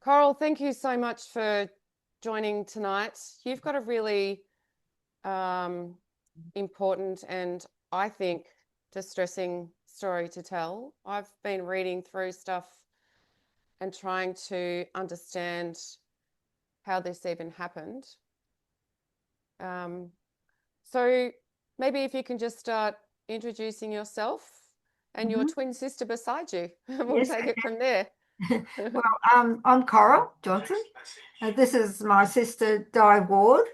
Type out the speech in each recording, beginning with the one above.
Coral, thank you so much for joining tonight. You've got a really important and I think distressing story to tell. I've been reading through stuff and trying to understand how this even happened. So maybe if you can just start introducing yourself and your Mhm. twin sister beside you, and we'll Yes. take it from there. Well, I'm Coral Johnson. This is my sister Di Ward,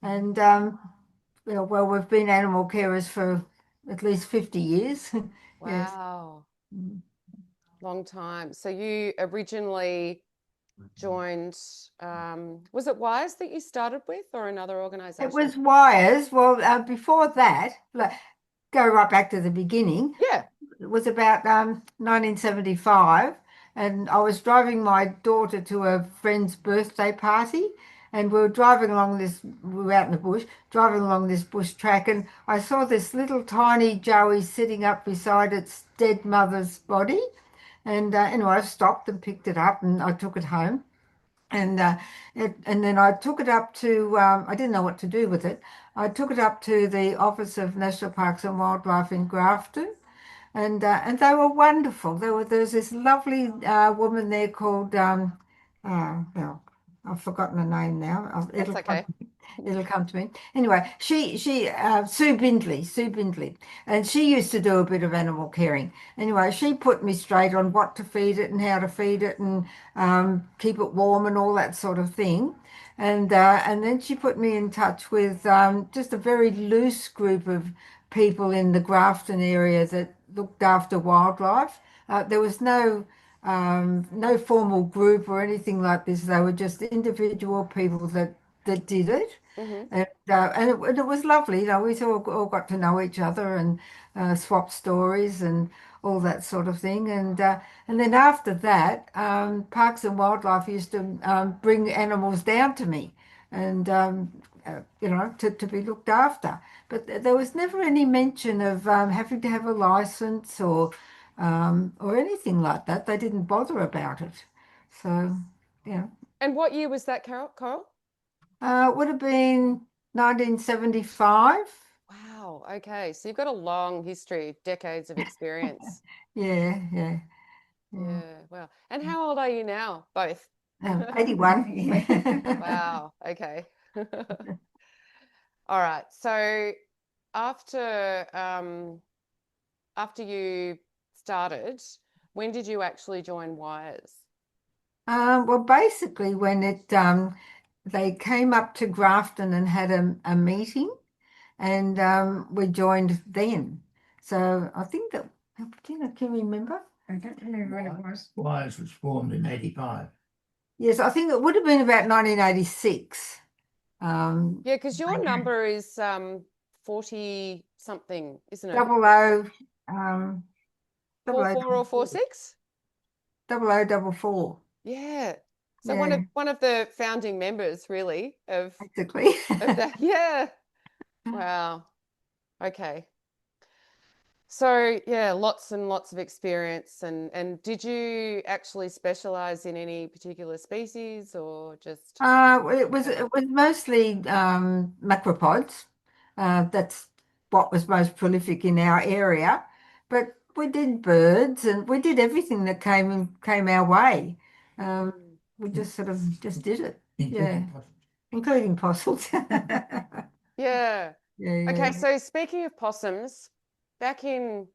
and well, we've been animal carers for at least 50 years. Yes. Wow, Mm. long time. So you originally joined, was it Wise that you started with or another It organization? was wires. Well, before that, like, go right back to the beginning. Yeah. It was about 1975, and I was driving my daughter to a friend's birthday party, and we were driving along this. We were out in the bush, driving along this bush track, and I saw this little tiny Joey sitting up beside its dead mother's body. And anyway, I stopped and picked it up, and I took it home. And then I took it up to, I didn't know what to do with it. I took it up to the Office of National Parks and Wildlife in Grafton, and they were wonderful. There was this lovely woman there called well, I've forgotten her name now. That's okay. It'll come to me. Anyway, she Sue Bindley, and she used to do a bit of animal caring. Anyway, she put me straight on what to feed it and how to feed it and keep it warm and all that sort of thing. And then she put me in touch with just a very loose group of people in the Grafton area that looked after wildlife. There was no formal group or anything like this. They were just individual people that did it. Hmm. And it was lovely. You know, we all got to know each other and swap stories and all that sort of thing. And then after that, Parks and Wildlife used to bring animals down to me and to be looked after. But there was never any mention of having to have a license or anything like that. They didn't bother about it. So, yeah. And what year was that, Coral? It would have been 1975. Wow. Okay. So you've got a long history, decades of experience. Yeah, yeah, yeah. Yeah. Wow. And how old are you now, both? 81. Yeah. Wow. Okay. All right. So after after you started, when did you actually join Wires? Well, basically, when it they came up to Grafton and had a meeting, and we joined then. So I think that, can you remember? I don't remember when it was. Wires was formed in 85. Yes, I think it would have been about 1986. Um, Yeah, because your number is 40 something, isn't it? double O, um, double Four O, four double or four four, six? double O, double four. Yeah. So Yeah, one of the founding members really basically. of that. Yeah. Wow. Okay. So yeah, lots and lots of experience and did you actually specialize in any particular species or just It was mostly macropods. That's what was most prolific in our area. But we did birds and we did everything that came our way. Um, Mm. we just sort of just did it. Yeah, Including possums. including possums. Yeah. Yeah, Okay, yeah. so speaking of possums, back in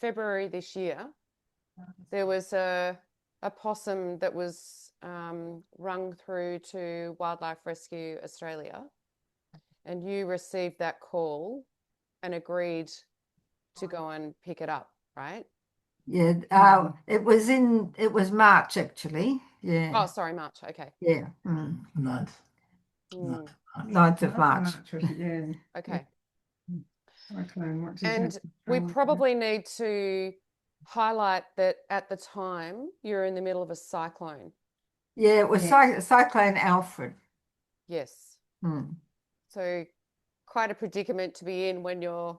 February this year, there was a possum that was rung through to Wildlife Rescue Australia, and you received that call and agreed to go and pick it up, right? Yeah, it was March actually. Oh, Yeah, sorry, March. Okay. yeah. Ninth. Mm, 9th of March. March was it? Yeah. okay. Cyclone. What did And we probably need to highlight that at the time you're in the middle of a cyclone. Yeah, it was Yes. Cyclone Alfred. Yes. Mm. So quite a predicament to be in when you're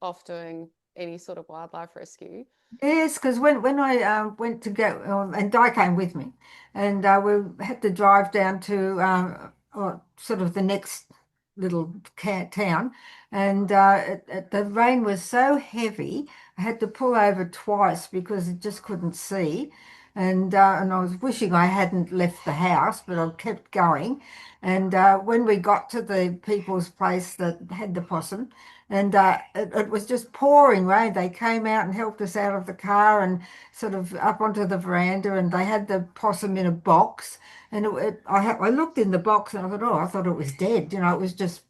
off doing any sort of wildlife rescue. Yes, because when I went to go, and Di came with me, and we had to drive down to sort of the next little town, and the rain was so heavy, I had to pull over twice because it just couldn't see, and I was wishing I hadn't left the house, but I kept going, and when we got to the people's place that had the possum. And it was just pouring rain. They came out and helped us out of the car and sort of up onto the veranda. And they had the possum in a box. And I looked in the box and I thought, oh, I thought it was dead. You know, it was just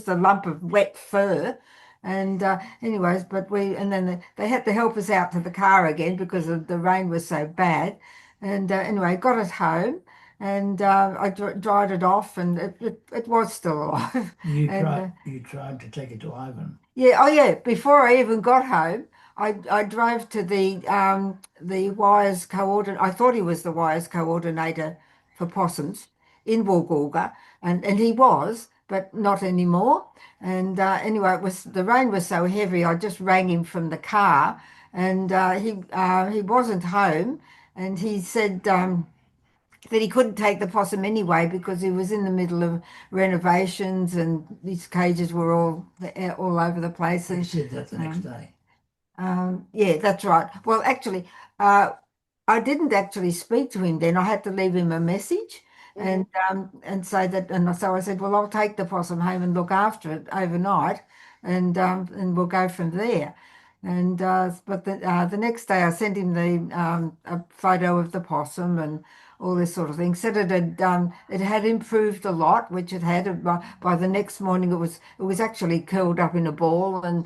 a lump of wet fur. And anyways, but and then they had to help us out to the car again because the rain was so bad. And anyway, got us home. And I dried it off, and it was still alive. And You tried to take it to Ivan. yeah, oh yeah. Before I even got home, I drove to the wires coordinator. I thought he was the wires coordinator for possums in Woolgoolga, and he was, but not anymore. And anyway, it was the rain was so heavy. I just rang him from the car, and he wasn't home, and he said. That he couldn't take the possum anyway because he was in the middle of renovations and these cages were all over the place. He And said that the next um, day. yeah, that's right. Well, actually, uh, I didn't actually speak to him then. I had to leave him a message Hmm. and say that. And so I said, well, I'll take the possum home and look after it overnight, and we'll go from there. And but the next day, I sent him the a photo of the possum and all this sort of thing. Said it had improved a lot, which it had. By the next morning, it was actually curled up in a ball and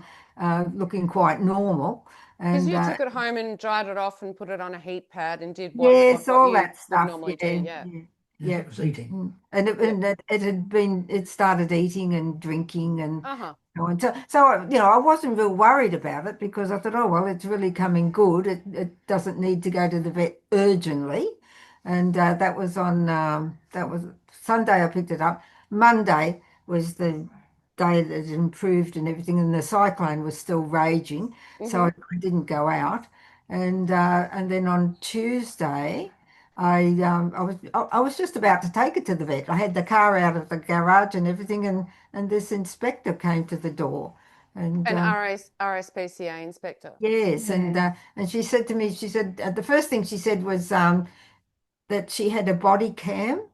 looking quite normal. Because And you took it home and dried it off and put it on a heat pad and did yes, what all you that would stuff. normally do. Yeah, Yeah. yeah, Yes, yeah. it was eating. And Yep. it started eating and drinking and Uh-huh. so on. So I wasn't real worried about it because I thought, oh well, it's really coming good. It doesn't need to go to the vet urgently. And that was Sunday. I picked it up. Monday was the day that it improved and everything, and the cyclone was still raging, so Hmm. I didn't go out. And then on Tuesday. I was just about to take it to the vet. I had the car out of the garage and everything, and this inspector came to the door, and An RSPCA inspector. yes, and she said to me, she said the first thing she said was that she had a body cam,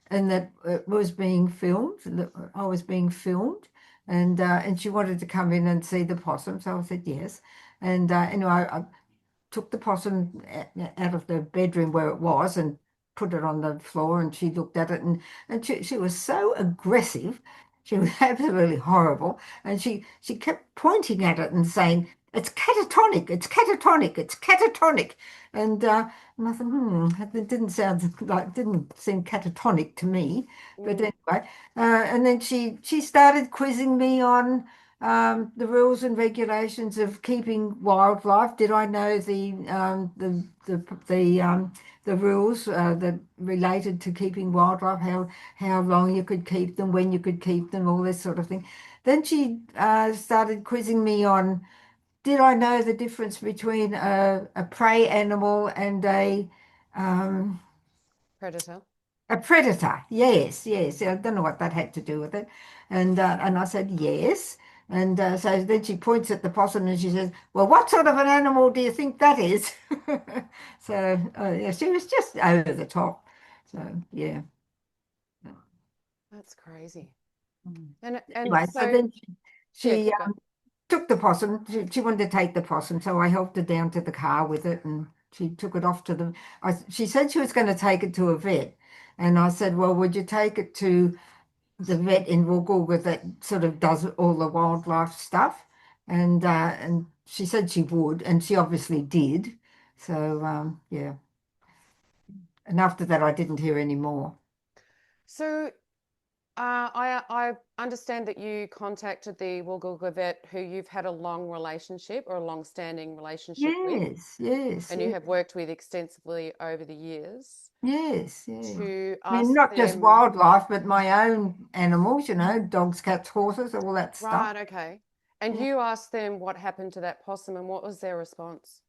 and that it was being filmed, that I was being filmed, and she wanted to come in and see the possum, so I said yes, and anyway, I took the possum out of the bedroom where it was and put it on the floor, and she looked at it, and she was so aggressive. She was absolutely horrible, and she kept pointing at it and saying, it's catatonic, it's catatonic, it's catatonic. And I thought, it didn't seem catatonic to me. But Mm. anyway, and then she started quizzing me on the rules and regulations of keeping wildlife. Did I know the rules that related to keeping wildlife, how long you could keep them, when you could keep them, all this sort of thing. Then she started quizzing me on did I know the difference between a prey animal and um, Predator. a predator? Yes, yes. I don't know what that had to do with it. And I said, yes. And so then she points at the possum and she says, well, what sort of an animal do you think that is? So, yeah, she was just over the top. So, yeah. That's crazy. Mm. And Anyway, so so then yeah, she keep going. took the possum. She wanted to take the possum, so I helped her down to the car with it, and she took it off to the. She said she was going to take it to a vet, and I said, "Well, would you take it to the vet in Woolgoolga that sort of does all the wildlife stuff?" And she said she would, and she obviously did. So yeah, and after that, I didn't hear any more. So I understand that you contacted the Woolgoolga vet who you've had a long relationship or a long-standing relationship with, Yes, yes, and you yes. have worked with extensively over the years Yes, yeah. to I mean, ask not just them, wildlife, but my own animals, dogs, cats, horses, all that stuff. right, okay. And Yeah. you asked them what happened to that possum and what was their response?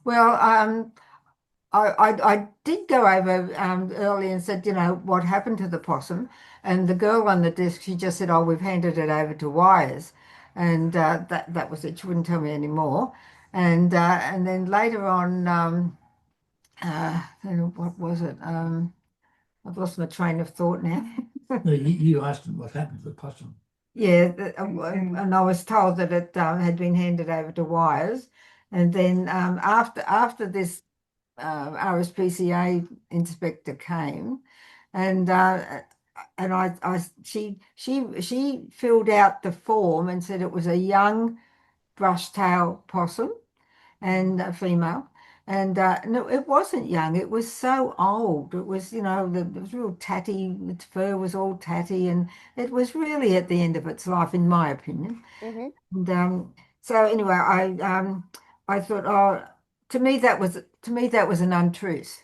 Well, I did go over early and said, what happened to the possum? And the girl on the desk, she just said, oh, we've handed it over to wires. And that was it. She wouldn't tell me any more. And then later on, what was it? I've lost my train of thought now. No, you asked them what happened to the possum. Yeah, and I was told that it had been handed over to wires. And then after this RSPCA inspector came, and she filled out the form and said it was a young brush-tail possum and a female. And no, it wasn't young. It was so old. It was, it was real tatty. Its fur was all tatty, and it was really at the end of its life, in my opinion. Hmm. And so anyway, I thought, oh, to me that was an untruth,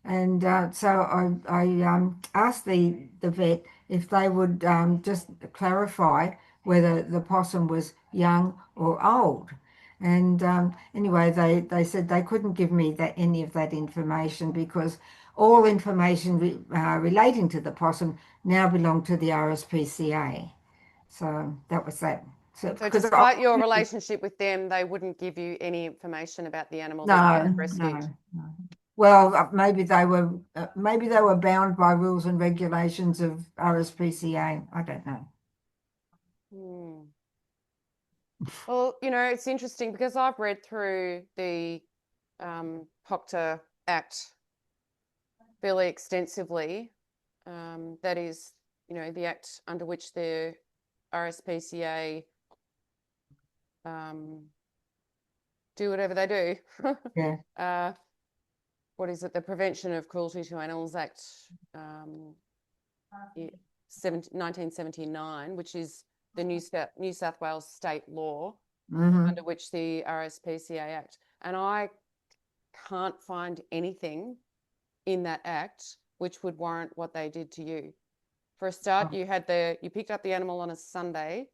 and so I asked the vet if they would just clarify whether the possum was young or old. And anyway, they said they couldn't give me any of that information because all information relating to the possum now belonged to the RSPCA. So that was that. So So because despite your relationship with them, they wouldn't give you any information about the animal that you no, had rescued. no. Well, maybe they were bound by rules and regulations of RSPCA. I don't know. Hmm. Well, it's interesting because I've read through the POCTA Act fairly extensively. That is, the act under which the RSPCA do whatever they do. Yeah. What is it? The Prevention of Cruelty to Animals Act 1979, which is the New South Wales state law under which the RSPCA Act. And I can't find anything in that act which would warrant what they did to you. For a start, you picked up the animal on a Sunday.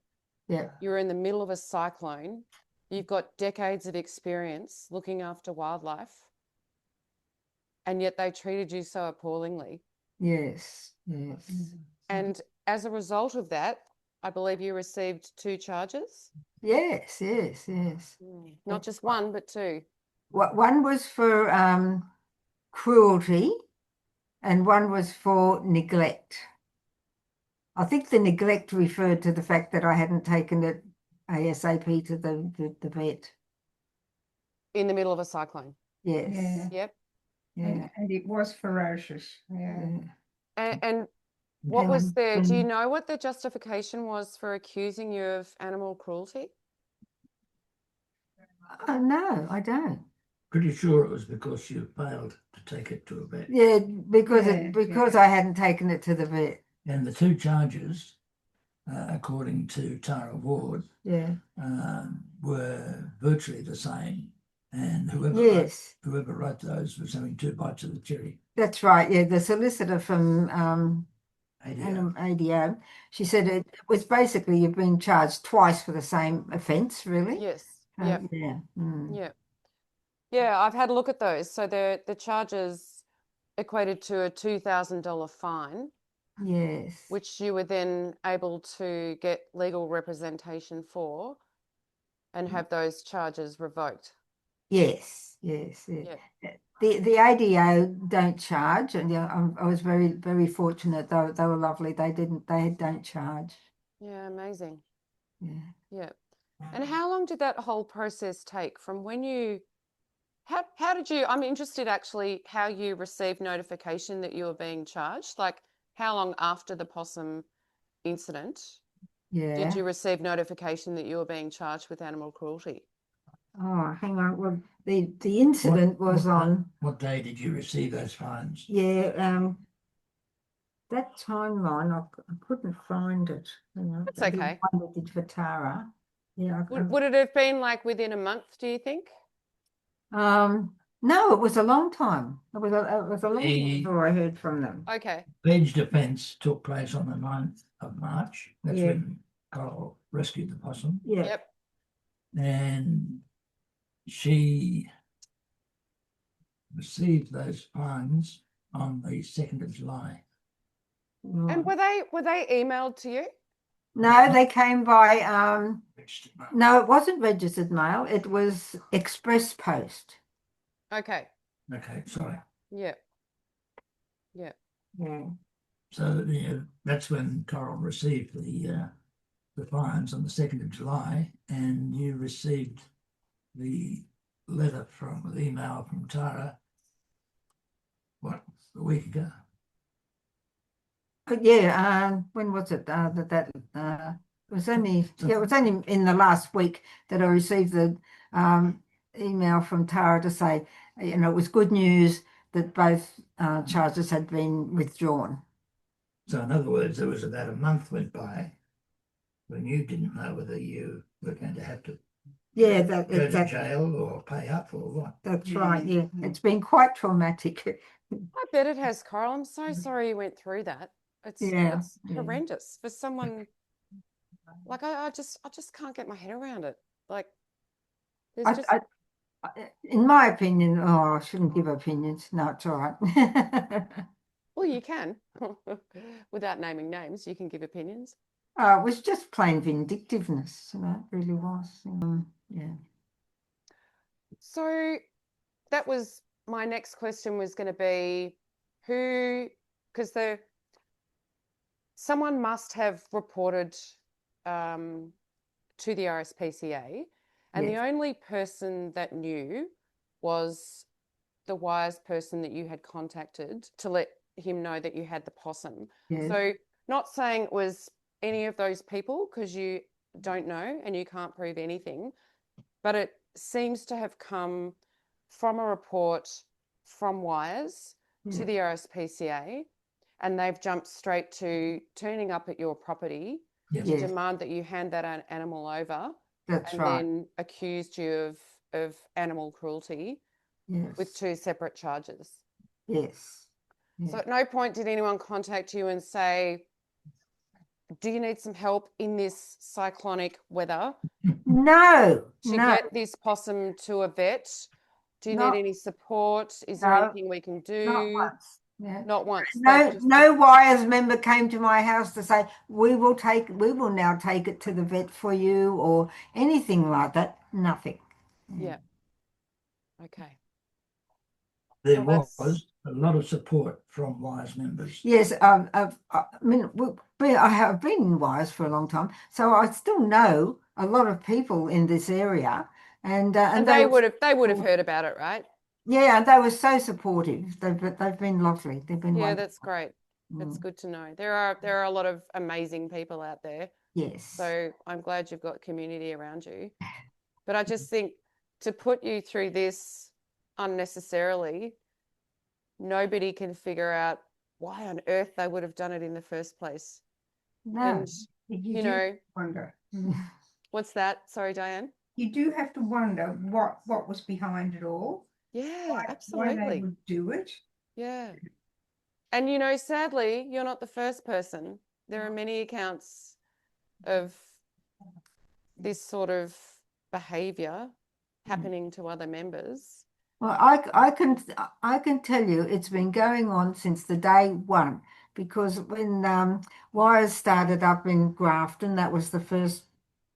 Yeah. You were in the middle of a cyclone. You've got decades of experience looking after wildlife, and yet they treated you so appallingly. Yes. And as a result of that, I believe you received 2 charges. Yes. Not just one, but 2. One was for cruelty, and one was for neglect. I think the neglect referred to the fact that I hadn't taken it ASAP to the vet. In the middle of a cyclone. Yes. Yeah. Yep. Yeah. And it was ferocious. Yeah. And what was do you know what the justification was for accusing you of animal cruelty? No, I don't. Pretty sure it was because you failed to take it to a vet. Yeah, because Yeah. I hadn't taken it to the vet. And the 2 charges, according to Tara Ward, Yeah. were virtually the same. And Yes, whoever wrote those was having 2 bites of the cherry. that's right. Yeah, the solicitor from ADO. ADO, she said it was basically you've been charged twice for the same offence, really. Yes. Yeah. Yeah. Yeah, I've had a look at those. So the charges equated to a $2,000 fine, Yes. which you were then able to get legal representation for and have those charges revoked. Yes. Yeah. The ADO don't charge, and I was very, very fortunate. They were lovely. They don't charge. Yeah, amazing. Yeah. Yeah. And how long did that whole process take from when you how did you, I'm interested actually how you received notification that you were being charged? Like how long after the possum incident did you receive notification that you were being charged with animal cruelty? Oh, hang on. Well, the incident was on. What day did you receive those fines? Yeah, that timeline I couldn't find it. Hang on. That's okay. The one we did for Tara. Yeah. Would it have been like within a month, do you think? No, it was a long time. It was a long time before I heard from them. Okay. Pledge defence took place on the 9th of March. That's Yeah. when Carol rescued the possum. Yeah. Yep. And she received those fines on the 2nd of July. And Right. were they emailed to you? No, they came by, Registered mail. no, it wasn't registered mail. It was express post. Okay. Okay, sorry. Yeah. Yeah. Yeah. So that's when Coral received the fines on the 2nd of July, and you received the letter from the email from Tara, what, a week ago? But yeah, when was it? It was only it was only in the last week that I received the email from Tara to say, it was good news that both charges had been withdrawn. So in other words, there was about a month went by when you didn't know whether you were going to have to Yeah, go to exactly. jail or pay up or what. That's right. Yeah, it's been quite traumatic. I bet it has, Coral. I'm so sorry you went through that. It's Yeah, yeah. horrendous for someone like I just can't get my head around it. Like there's I, just in my opinion, oh, I shouldn't give opinions. No, it's all right. well, you can without naming names, you can give opinions. It was just plain vindictiveness, it really was. Yeah. So that was my next question was going to be who, because someone must have reported to the RSPCA, and the Yes. only person that knew was the wise person that you had contacted to let him know that you had the possum. Yes. So not saying it was any of those people because you don't know and you can't prove anything, but it seems to have come from a report from Wires to the RSPCA, and they've jumped straight to turning up at your property Yes. to Yes. demand that you hand that animal over, That's and right. then accused you of animal cruelty Yes. with 2 separate charges. Yes. So Yeah. at no point did anyone contact you and say, do you need some help in this cyclonic weather No, to no, get this possum to a vet? Do you need not any support? Is there no, anything we can not do? once. Yeah. Not once. They've No, just no Wires member came to my house to say, we will now take it to the vet for you or anything like that. Nothing. yeah. Okay. There Well, was a lot of support from Wise members. Yes, I mean, I have been in Wires for a long time, so I still know a lot of people in this area, and they were would have heard about it, right? yeah, and they were so supportive. They've been lovely. They've been Yeah, wonderful. that's great. That's Mm, good to know. There are a lot of amazing people out there. yes. So I'm glad you've got community around you. But I just think to put you through this unnecessarily, nobody can figure out why on earth they would have done it in the first place. No. And, You you do know, wonder. what's that? Sorry, Diane. You do have to wonder what was behind it all. Yeah, Why they absolutely. would do it. Yeah. And, sadly, you're not the first person. There are many accounts of this sort of behavior happening to other members. Well, I can tell you it's been going on since the day one because when Wires started up in Grafton, that was the first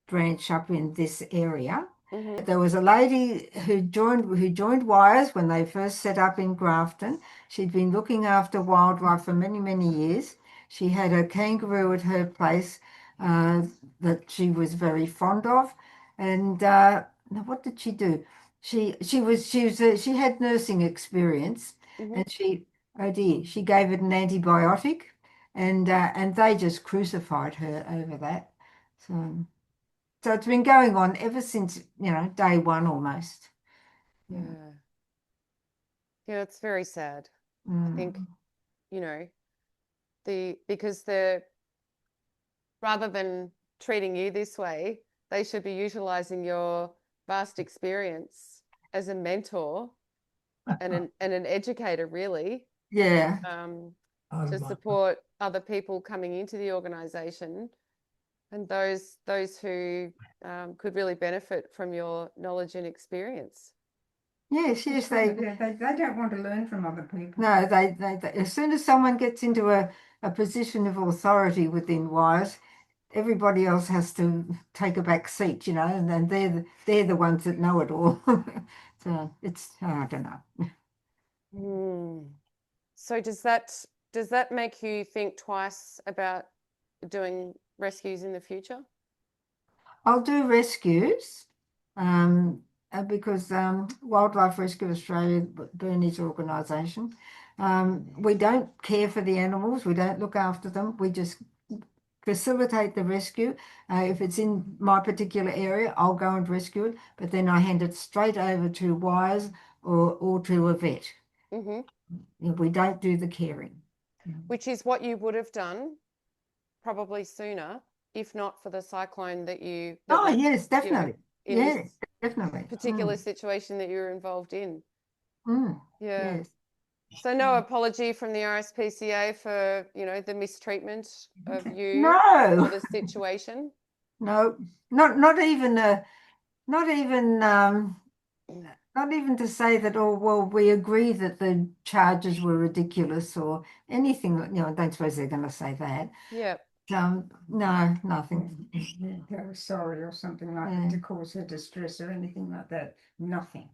branch up in this area. Mm-hmm. There was a lady who joined Wires when they first set up in Grafton. She'd been looking after wildlife for many, many years. She had a kangaroo at her place that she was very fond of. And now what did she do? She had nursing experience, Mm-hmm. and oh dear, she gave it an antibiotic, and they just crucified her over that. So it's been going on ever since, day one almost. Yeah. Yeah, it's very sad. I think, Mm. because rather than treating you this way, they should be utilizing your vast experience as a mentor and an educator, really, Yeah, to support other people coming into the organization and those who could really benefit from your knowledge and experience. Yes, yes, They don't want to learn from other people. no, they as soon as someone gets into a position of authority within wires, everybody else has to take a back seat, you know, and then they're the ones that know it all. So it's, I don't know. Hmm. So does that make you think twice about doing rescues in the future? I'll do rescues, because Wildlife Rescue Australia, Bernie's organisation, we don't care for the animals. We don't look after them. We just facilitate the rescue. If it's in my particular area, I'll go and rescue it, but then I hand it straight over to wires or to a vet. Mm-hmm. We don't do the caring. Which is what you would have done probably sooner, if not for the cyclone that Oh, went, yes, you know, definitely. in Yes, this definitely. particular situation that you were involved in. Yeah. Yes. So no apology from the RSPCA for, the mistreatment of you or No, the situation. no, not even not even not even to say that, oh, well, we agree that the charges were ridiculous or anything. I don't suppose they're going to say that. Yeah. No, nothing. They were sorry or something like that to cause her distress or anything like that. Nothing.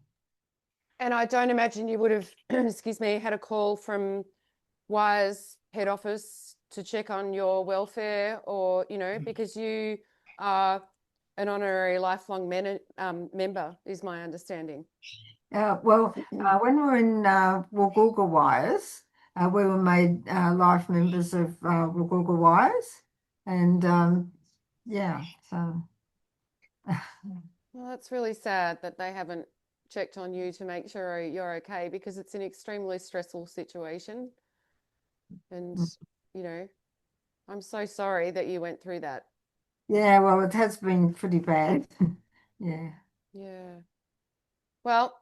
And I don't imagine you would have, excuse me, had a call from Wire's head office to check on your welfare or, because you are an honorary lifelong member, is my understanding. Well, when we were in Woolgoolga Wires, we were made life members of Woolgoolga Wires, and yeah, so. Well, that's really sad that they haven't checked on you to make sure you're okay, because it's an extremely stressful situation. And, I'm so sorry that you went through that. Yeah, well, it has been pretty bad. Yeah. Yeah. Well,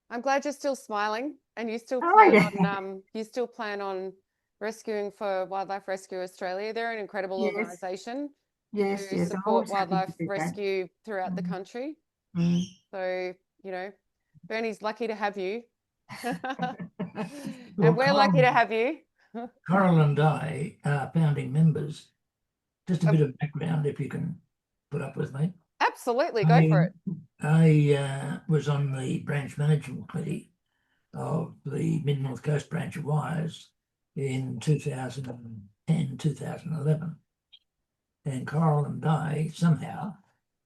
I'm glad you're still smiling and you still Oh, plan on rescuing for Wildlife Rescue Australia. They're an incredible yes, organisation yes, who yes. I'm support always happy to wildlife do that. rescue throughout the country. Mm. So, Bernie's lucky to have you. Well, And we're lucky to have you. Coral and I are founding members. Just a bit of background, if you can put up with me. Absolutely, go for it. I was on the branch management committee of the Mid-North Coast branch of Wires in 2010, 2011. And Coral and I somehow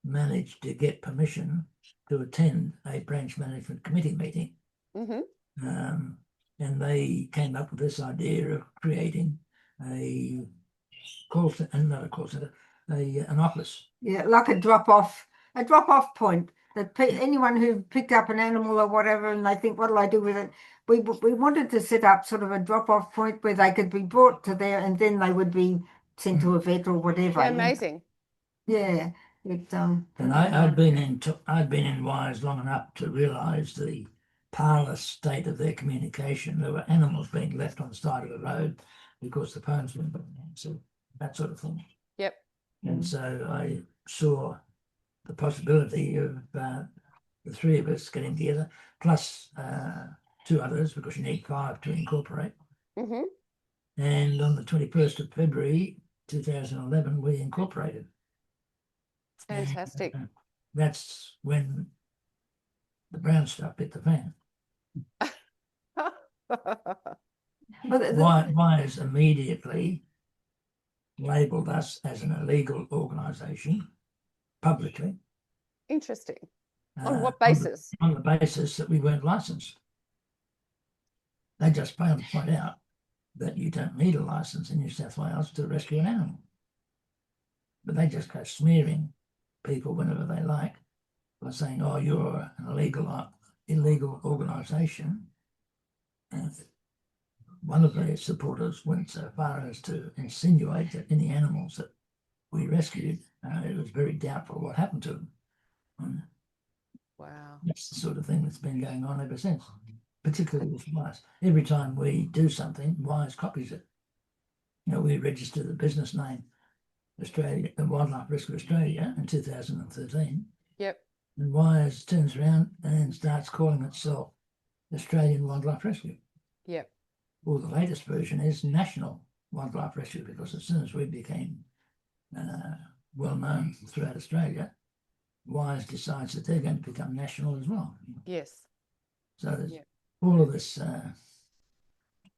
managed to get permission to attend a branch management committee meeting. Mm-hmm. And they came up with this idea of creating a call center, not a call center, an office. Yeah, like a drop-off point that anyone who picked up an animal or whatever, and they think, what'll I do with it? We wanted to set up sort of a drop-off point where they could be brought to there, and then they would be sent to a vet or whatever. Yeah, amazing. Yeah. And I'd been in Wires long enough to realise the parlous state of their communication. There were animals being left on the side of the road because the phones weren't being answered, that sort of thing. Yep. And so I saw the possibility of the three of us getting together, plus two others, because you need 5 to incorporate. Mm-hmm. And on the 21st of February 2011, we incorporated. Fantastic. And that's when the brown stuff hit the fan. Wires immediately labelled us as an illegal organisation publicly. Interesting. On what basis? On the basis that we weren't licensed. They just failed to point out that you don't need a license in New South Wales to rescue an animal. But they just go smearing people whenever they like by saying, oh, you're an illegal organisation. And one of their supporters went so far as to insinuate that any animals that we rescued, it was very doubtful what happened to them. Wow. That's the sort of thing that's been going on ever since, particularly with Wires. Every time we do something, Wires copies it. We registered the business name Wildlife Rescue Australia in 2013. Yep. And Wise turns around and starts calling itself Australian Wildlife Rescue. Yep. Well, the latest version is National Wildlife Rescue, because as soon as we became well known throughout Australia, Wise decides that they're going to become national as well. Yes. So there's Yep. all of this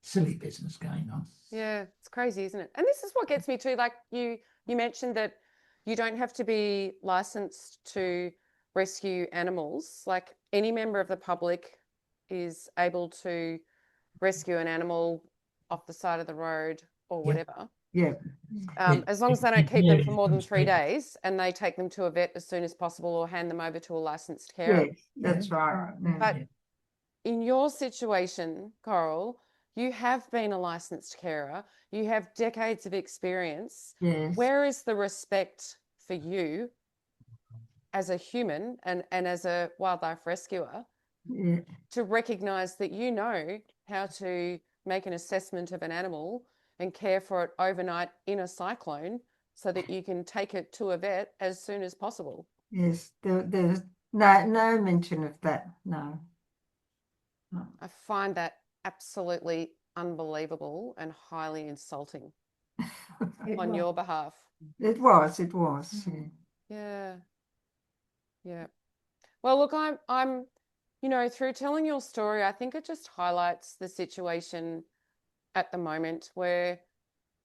silly business going on. Yeah, it's crazy, isn't it? And this is what gets me too. Like you mentioned that you don't have to be licensed to rescue animals. Like any member of the public is able to rescue an animal off the side of the road or Yep. whatever. Yeah. As long as they don't keep them for Yeah, more than 3 it's- days and they take them to a vet as soon as possible or hand them over to a licensed carer. Yes, that's right. Yeah. But in your situation, Coral, you have been a licensed carer. You have decades of experience. Yes. Where is the respect for you as a human and as a wildlife rescuer Yeah. to recognize that you know how to make an assessment of an animal and care for it overnight in a cyclone so that you can take it to a vet as soon as possible? Yes. There's no mention of that. No. No. I find that absolutely unbelievable and highly insulting It on was. your behalf. It was. It was. Yeah. Yeah. Yeah. Well, look, I'm, through telling your story, I think it just highlights the situation at the moment where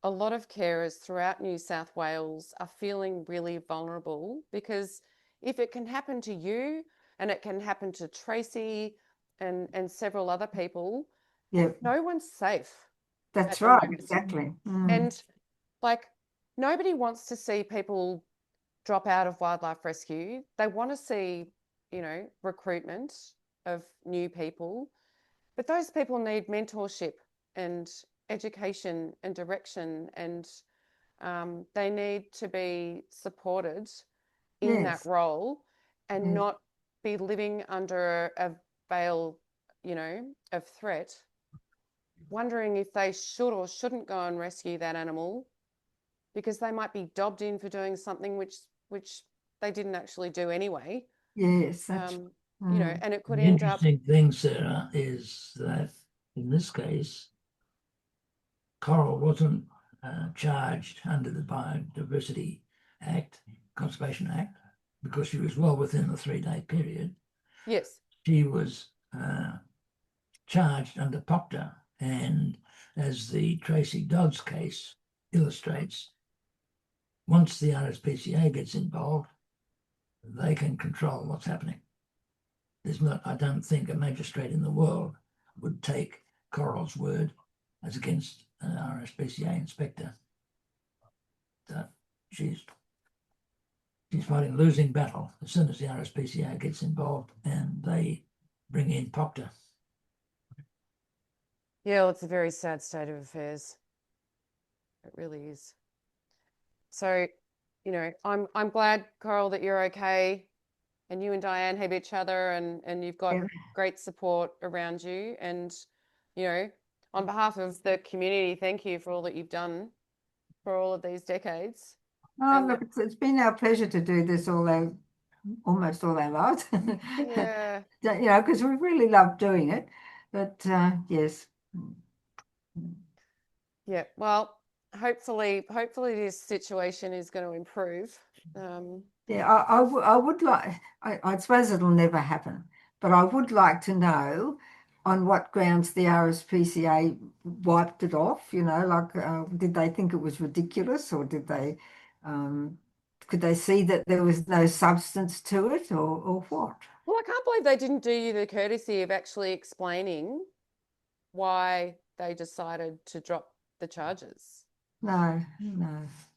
a lot of carers throughout New South Wales are feeling really vulnerable, because if it can happen to you and it can happen to Tracy and several other people, Yeah. no one's safe That's at the right. moment. Exactly. Mm. And like nobody wants to see people drop out of wildlife rescue. They want to see, recruitment of new people, but those people need mentorship and education and direction, and they need to be supported in that Yes. role and Yes. not be living under a veil, of threat, wondering if they should or shouldn't go and rescue that animal because they might be dobbed in for doing something which they didn't actually do anyway. Yes. That's. And it could The end up. interesting thing, Sarah, is that in this case, Coral wasn't charged under the Biodiversity Act, Conservation Act, because she was well within the 3-day period. Yes. She was charged under POCTA, and as the Tracy Dodds case illustrates, once the RSPCA gets involved, they can control what's happening. There's not, I don't think a magistrate in the world would take Coral's word as against an RSPCA inspector. So she's fighting a losing battle as soon as the RSPCA gets involved and they bring in POCTA. Yeah, well, it's a very sad state of affairs. It really is. So, I'm glad, Coral, that you're okay and you and Diane have each other and you've got great support around you. And, on behalf of the community, thank you for all that you've done for all of these decades. Oh, look, it's been our pleasure to do this almost all our lives. Yeah. Because we really love doing it. But yes. Yeah. Well, hopefully this situation is going to improve. Yeah, I would like, I suppose it'll never happen, but I would like to know on what grounds the RSPCA wiped it off, did they think it was ridiculous, or could they see that there was no substance to it, or what? Well, I can't believe they didn't do you the courtesy of actually explaining why they decided to drop the charges. No.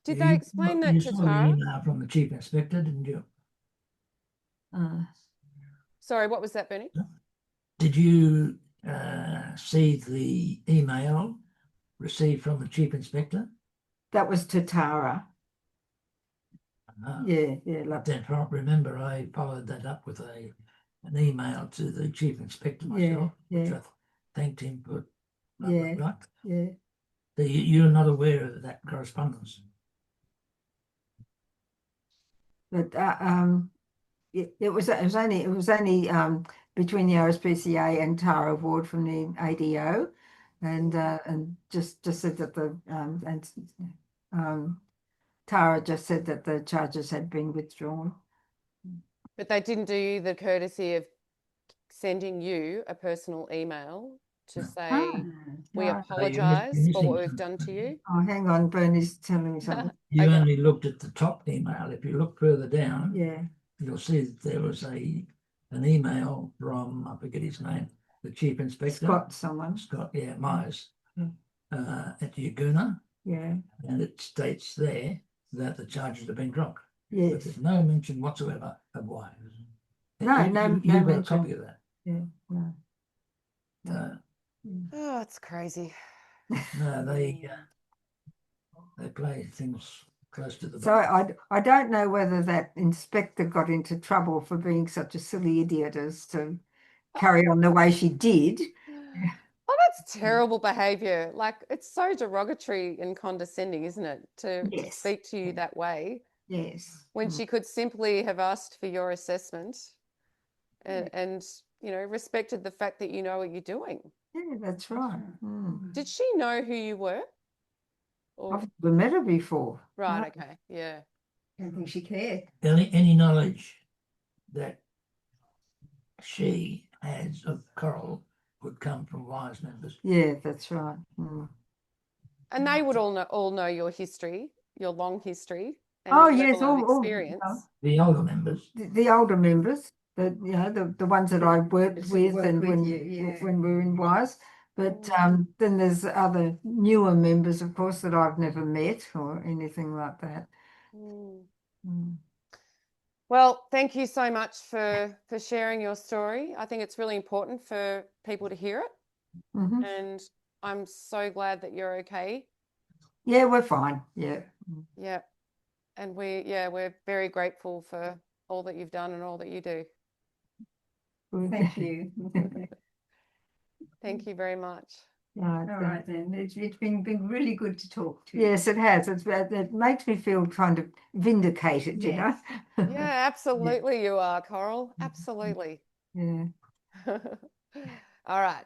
Did they explain that you to saw the Tara? email from the Chief Inspector, didn't you? Sorry, what was that, Bernie? Did you see the email received from the Chief Inspector? That was to Tara. Yeah. Then remember, I followed that up with an email to the Chief Inspector myself, which I thanked him for. Right? Yeah. So you're not aware of that correspondence? But it was only between the RSPCA and Tara Ward from the ADO, and just said that Tara just said that the charges had been withdrawn. But they didn't do you the courtesy of sending you a personal email to say, we no. apologise you're for what missing we've done to you? Oh, hang on, Bernie's telling me something. You Okay. only looked at the top email. If you look further down, Yeah, you'll see that there was an email from, I forget his name, the chief inspector. Scott, yeah, Myers, at Yaguna, yeah, and it states there that the charges have been dropped. But yes. there's no mention whatsoever of why. No, You- no, you- no You've got a mention. copy of that. Yeah, no. Oh, it's crazy. No, they play things close to the So I don't know whether that inspector got into trouble for being such a silly idiot as to carry on the way she did. Oh, that's terrible behaviour. Like, it's so derogatory and condescending, isn't it, to Yes. speak to you that way Yes. when she could simply have asked for your assessment and respected the fact that you know what you're doing. Yeah, that's right. Did she know who you were? Or I've never met her before. right, No. okay, yeah. I don't think she cared. any knowledge that she has of Coral would come from Wise members. Yeah, that's right. And they would all know your history, your long history, and Oh, your yes, level of all experience. The older members. the older members, the ones that I worked That with work and with when you, yeah. when we were in Wise. But then there's other newer members, of course, that I've never met or anything like that. Well, thank you so much for sharing your story. I think it's really important for people to hear it. Mhm. And I'm so glad that you're okay. Yeah, we're fine. Yeah. Yeah. And we're very grateful for all that you've done and all that you do. Thank you. Thank you very much. Right, All right then. It's been really good to talk to you. Yes, it has. It makes me feel kind of vindicated, you know. Yeah, absolutely you are, Coral. Absolutely. Yeah. All right.